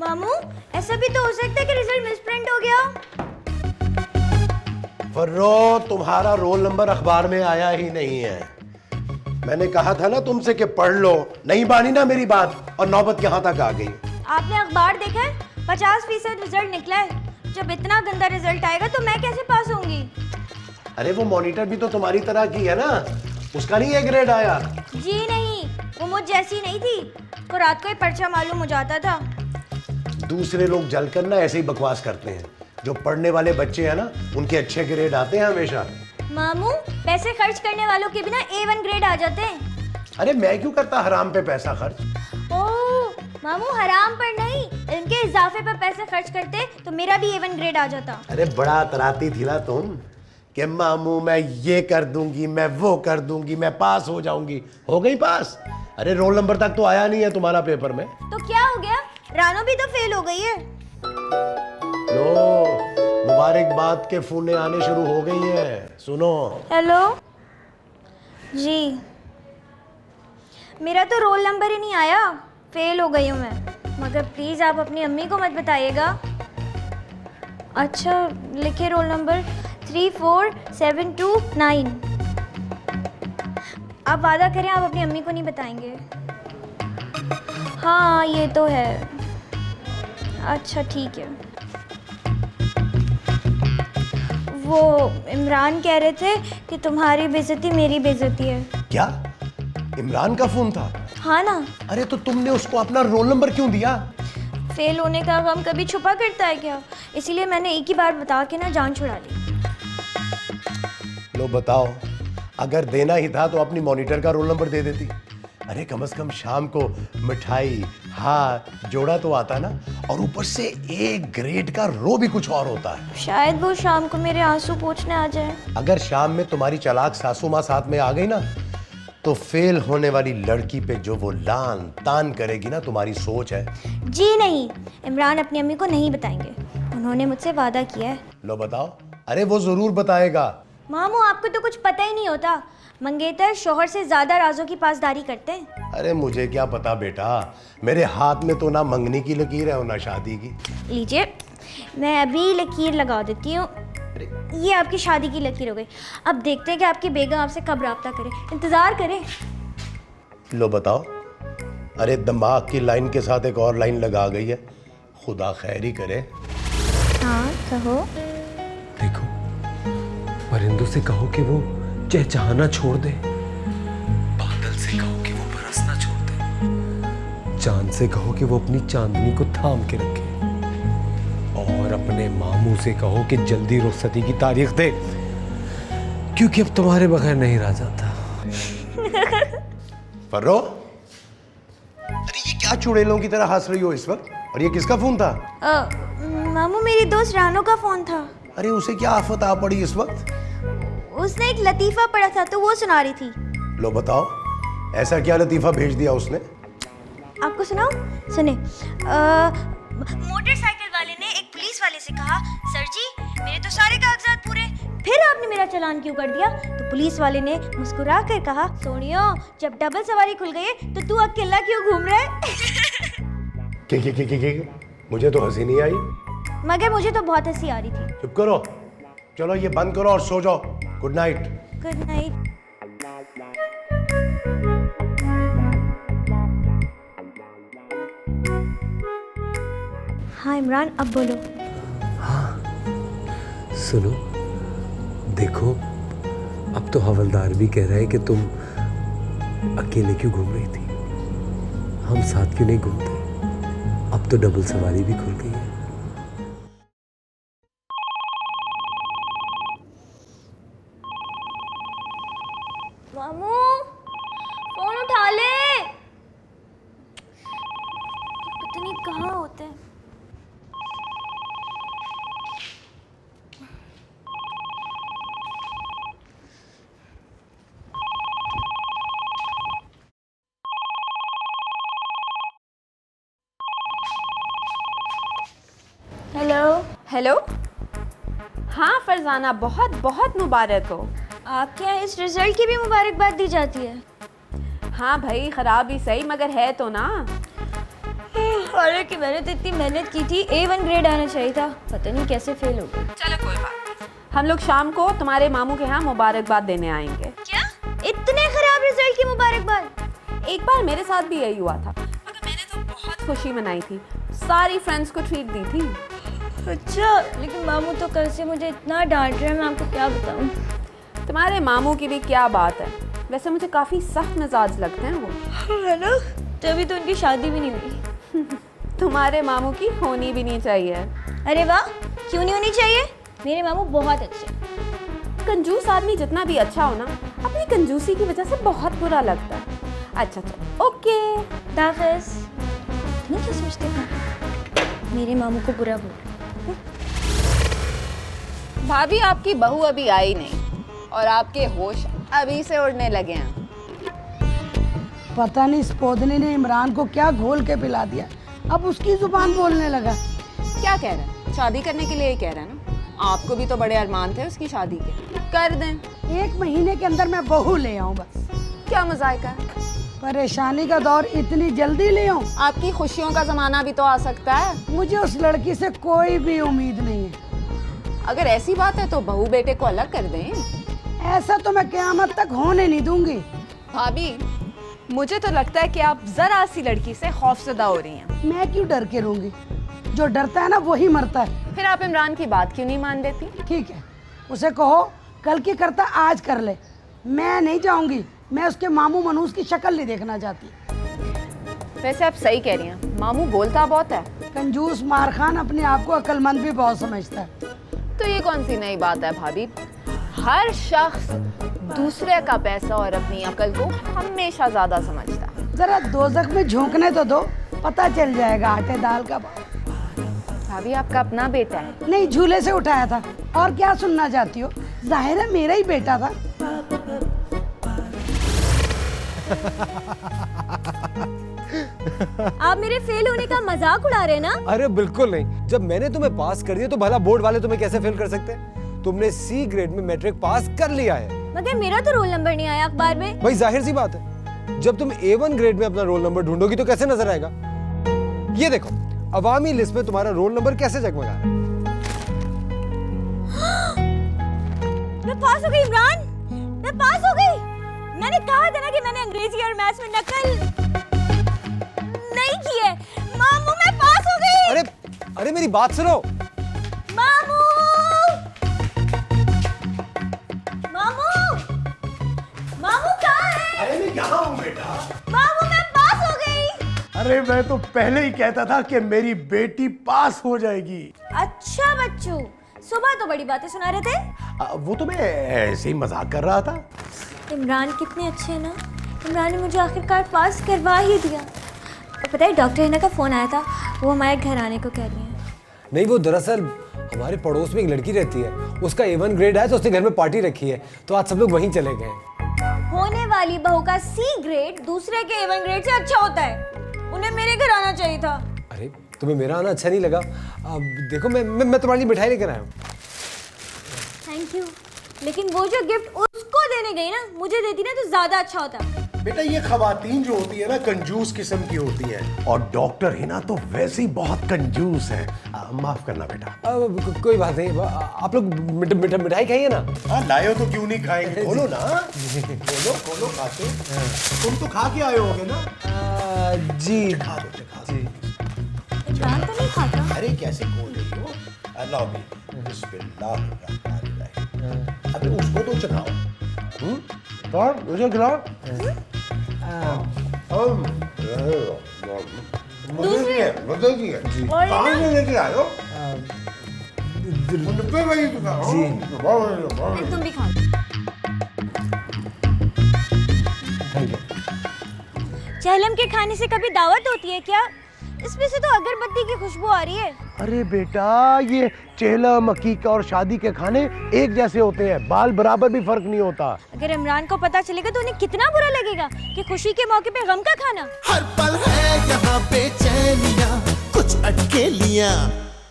मामू, ऐसा भी तो हो सकता है कि रिजल्ट मिसप्रिंट हो गया। फर्रो, तुम्हारा रोल नंबर अखबार में आया ही नहीं है। मैंने कहा था ना तुमसे कि पढ़ लो, नहीं मानी ना मेरी बात और नौबत यहाँ तक आ गई। आपने अखबार देखा है? 50% रिजल्ट निकला है। जब इतना गंदा रिजल्ट आएगा तो मैं कैसे पास होंगी? अरे वो मॉनिटर भी तो तुम्हारी तरह की है ना, उसका नहीं ए ग्रेड आया? जी नहीं, वो मुझ जैसी नहीं थी, को रात को ही पर्चा मालूम हो जाता था। दूसरे लोग जलकर ना ऐसे ही बकवास करते हैं। जो पढ़ने वाले बच्चे हैं ना, उनके अच्छे ग्रेड आते हैं हमेशा। मामू, पैसे खर्च करने वालों के बिना A1 ग्रेड आ जाते हैं। अरे मैं क्यों करता हराम पे पैसा खर्च? ओह मामू, हराम पर नहीं, इनके इजाफे पर पैसे खर्च करते तो मेरा भी A1 ग्रेड आ जाता। अरे बड़ा तराती थी ना तुम कि मामू मैं ये कर दूंगी, मैं वो कर दूंगी, मैं पास हो जाऊंगी। हो गई पास? अरे रोल नंबर तक तो आया नहीं है तुम्हारा पेपर में। तो क्या हो गया? रानो भी तो फेल हो गई है। लो, मुबारकबाद के फूने आने शुरू हो गई हैं। सुनो। हेलो जी, मेरा तो रोल नंबर ही नहीं आया, फेल हो गई हूँ मैं। मगर प्लीज आप अपनी अम्मी को मत बताइएगा। अच्छा, लिखे रोल नंबर 34729। आप वादा करें आप अपनी अम्मी को नहीं बताएंगे? हाँ ये तो है। अच्छा ठीक है। वो इमरान कह रहे थे कि तुम्हारी बेइज्जती मेरी बेइज्जती है। क्या इमरान का फोन था? हाँ ना। अरे तो तुमने उसको अपना रोल नंबर क्यों दिया? फेल होने का गम कभी छुपा करता है क्या? इसीलिए मैंने एक ही बार बता के ना जान छुड़ा ली। लो बताओ, अगर देना ही था तो अपनी मॉनिटर का रोल नंबर दे देती। अरे कम से कम शाम को मिठाई हाँ जोड़ा तो आता ना, और ऊपर से ए ग्रेड का रो भी कुछ और होता है। शायद वो शाम को मेरे आंसू पोंछने आ जाए। अगर शाम में तुम्हारी चालाक सासू माँ साथ में आ गई ना, तो फेल होने वाली लड़की पे जो वो लान तान करेगी ना, तुम्हारी सोच है। जी नहीं, इमरान अपनी अम्मी को नहीं बताएंगे, उन्होंने मुझसे वादा किया है। लो बताओ। अरे वो जरूर बताएगा। मामू, आपको तो कुछ पता ही नहीं होता। मंगेतर शोहर से ज्यादा राजों की पासदारी करते हैं। अरे मुझे क्या पता बेटा, मेरे हाथ में तो ना मंगनी की लकीर है और ना शादी की। लीजिए, मैं अभी लकीर लगा देती हूँ। ये आपकी शादी की लकीर हो गई। अब देखते हैं कि आपकी बेगम आपसे कब राब्ता करे। इंतजार करें। लो बताओ। अरे दिमाग की लाइन के साथ एक और लाइन लगा गई है, खुदा खैर ही करे। हाँ कहो। देखो, परिंदों से कहो कि वो चहचहाना छोड़ दे, बादल से कहो कि वो बरसना छोड़ दे, चांद से कहो कि वो अपनी चांदनी को थाम के रखे, और अपने मामू से कहो कि जल्दी रुखसती की तारीख दे, क्योंकि अब तुम्हारे बगैर नहीं रह जाता। फर्रो, अरे ये क्या चुड़ैलों की तरह हंस रही हो इस वक्त? और ये किसका फोन था? मामू, मेरी दोस्त रानो का फोन था। अरे उसे क्या आफत आ पड़ी इस वक्त? उसने एक लतीफा पढ़ा था तो वो सुना रही थी। लो बताओ, ऐसा क्या लतीफा भेज दिया उसने? आपको सुनाओ? सुने। मोटरसाइकिल वाले ने एक पुलिस वाले से कहा, सर जी मेरे तो सारे कागजात पूरे, फिर आपने मेरा चालान क्यों कर दिया? तो पुलिस वाले ने मुस्कुरा कर कहा, सोनियो जब डबल सवारी खुल गई है तो तू अकेला क्यों घूम रहा है? के मुझे तो हंसी नहीं आई। मगर मुझे तो बहुत हंसी आ रही थी। चुप करो, चलो ये बंद करो और सो जाओ। Good night. Good night. हाँ इमरान, अब बोलो। सुनो, देखो, अब तो हवलदार भी कह रहा है कि तुम अकेले क्यों घूम रही थी, हम साथ क्यों नहीं घूमते? अब तो डबल सवारी भी खुल गई है। मामू, फोन उठा ले। पता नहीं कहाँ होते हैं। हेलो। हेलो। हाँ फरजाना, बहुत बहुत मुबारक हो। आपके यहाँ इस रिजल्ट की भी मुबारकबाद दी जाती है? हाँ भाई, खराब ही सही मगर है तो ना। हालांकि मैंने तो इतनी मेहनत की थी, A1 ग्रेड आना चाहिए था, पता नहीं कैसे फेल हो गई। चलो कोई बात नहीं, हम लोग शाम को तुम्हारे मामू के यहाँ मुबारकबाद देने आएंगे। क्या इतने खराब रिजल्ट की मुबारकबाद? एक बार मेरे साथ भी यही हुआ था, मगर मैंने तो बहुत खुशी मनाई थी, सारी फ्रेंड्स को ट्रीट दी थी। अच्छा, लेकिन मामू तो कल से मुझे इतना डांट रहे हैं, मैं आपको क्या बताऊं। तुम्हारे मामू की भी क्या बात है, वैसे मुझे काफी सख्त मिजाज लगते हैं वो। है ना, तभी तो उनकी शादी भी नहीं हुई। तुम्हारे मामू की होनी भी नहीं चाहिए। अरे वाह, क्यों नहीं होनी चाहिए? मेरे मामू बहुत अच्छे। कंजूस आदमी जितना भी अच्छा हो ना, अपनी कंजूसी की वजह से बहुत बुरा लगता है। अच्छा चलो ओके, दाफिज। नहीं क्या सोचते हो, मेरे मामू को बुरा बोल। भाभी आपकी बहू अभी आई नहीं और आपके होश अभी से उड़ने लगे हैं। पता नहीं इस पौधने ने इमरान को क्या घोल के पिला दिया, अब उसकी जुबान बोलने लगा। क्या कह रहा है? शादी करने के लिए ही कह रहा है ना? आपको भी तो बड़े अरमान थे उसकी शादी के, कर दें। 1 महीने के अंदर मैं बहू ले आऊं बस। क्या मजाक है? परेशानी का दौर इतनी जल्दी ले आऊं? आपकी खुशियों का जमाना भी तो आ सकता है। मुझे उस लड़की से कोई भी उम्मीद नहीं है। अगर ऐसी बात है तो बहू बेटे को अलग कर दें। ऐसा तो मैं क़यामत तक होने नहीं दूंगी। भाभी मुझे तो लगता है कि आप जरा सी लड़की से खौफजदा हो रही हैं। मैं क्यों डर के रहूंगी? जो डरता है ना वही मरता है। फिर आप इमरान की बात क्यों नहीं मान देती? ठीक है, उसे कहो कल की करता आज कर ले। मैं नहीं जाऊंगी, मैं उसके मामू मनूस की शक्ल नहीं देखना चाहती। वैसे आप सही कह रही हैं, मामू बोलता बहुत है। कंजूस मारखान अपने आप को अक्लमंद भी बहुत समझता है। तो ये कौन सी नई बात है भाभी? हर शख्स दूसरे का पैसा और अपनी अकल को हमेशा ज्यादा समझता है। जरा दोजख में झोंकने तो दो, पता चल जाएगा आटे दाल का भाव। भाभी आपका अपना बेटा है। नहीं, झूले से उठाया था। और क्या सुनना चाहती हो? जाहिर है मेरा ही बेटा था। आप मेरे फेल होने का मजाक उड़ा रहे हैं ना? अरे बिल्कुल नहीं, जब मैंने तुम्हें पास कर दिया तो भला बोर्ड वाले तुम्हें कैसे फेल कर सकते? तुमने C ग्रेड में मैट्रिक पास कर लिया है। मगर मेरा तो रोल नंबर नहीं आया अखबार में। भाई जाहिर सी बात है, जब तुम A1 ग्रेड में अपना रोल नंबर ढूंढोगी तो कैसे नजर आएगा? ये देखो, अवामी लिस्ट में तुम्हारा रोल नंबर कैसे जगमगा रहा है। मैं पास हो गई इमरान, मैं पास हो गई। मैंने कहा था ना कि मैंने अंग्रेजी और मैथ्स में नकल नहीं की है। मामू मैं पास हो गई। अरे मेरी बात सुनो। मामू, मामू, मामू कहाँ है? अरे मैं यहाँ हूँ बेटा। मामू मैं पास हो गई। अरे मैं तो पहले ही कहता था कि मेरी बेटी पास हो जाएगी। अच्छा बच्चू, सुबह तो बड़ी बातें सुना रहे थे। वो तो मैं ऐसे ही मजाक कर रहा था। इमरान कितने अच्छे हैं ना, इमरान ने मुझे आखिरकार पास करवा ही दिया। और पता है डॉक्टर हिना का फोन आया था, वो हमारे घर आने को कह रही है। नहीं, वो दरअसल हमारे पड़ोस में एक लड़की रहती है, उसका A1 ग्रेड है तो उसने घर में पार्टी रखी है, तो आज सब लोग वहीं चले गए। होने वाली बहू का C ग्रेड दूसरे के A1 ग्रेड से अच्छा होता है। उन्हें मेरे घर आना चाहिए था। अरे तुम्हें मेरा आना अच्छा नहीं लगा? अब देखो मैं तुम्हारे लिए मिठाई लेकर आया हूँ। थैंक यू, लेकिन वो जो गिफ्ट उसको देने गई ना, मुझे देती ना तो ज्यादा अच्छा होता। बेटा ये खवातीन जो होती है ना कंजूस किस्म की होती हैं, और डॉक्टर हिना तो वैसे ही बहुत कंजूस है। माफ करना बेटा। कोई बात नहीं, आप लोग मिठाई खाइए ना। हाँ लाए हो तो क्यों नहीं खाएंगे? खोलो ना, खोलो खोलो खाते। तुम तो खा के आए होगे ना? जी खा दो जी। इमरान तो नहीं खाता। अरे कैसे खोल रही हो? अल्लाह भी बिस्मिल्लाहिर्रहमानिर्रहीम। अबे उसको तो चखाओ। और मुझे खिलाओ। मजे की है। कहाँ से लेके आए हो? मुझे वही दिखाओ। तुम भी खाओ। चहलम के खाने से कभी दावत होती है क्या? इसमें से तो अगरबत्ती की खुशबू आ रही है। अरे बेटा ये चेहलम, अकीका और शादी के खाने एक जैसे होते हैं, बाल बराबर भी फर्क नहीं होता। अगर इमरान को पता चलेगा तो उन्हें कितना बुरा लगेगा कि खुशी के मौके पे गम का खाना। हर पल है यहाँ बेचैनियाँ, कुछ अटकेलियाँ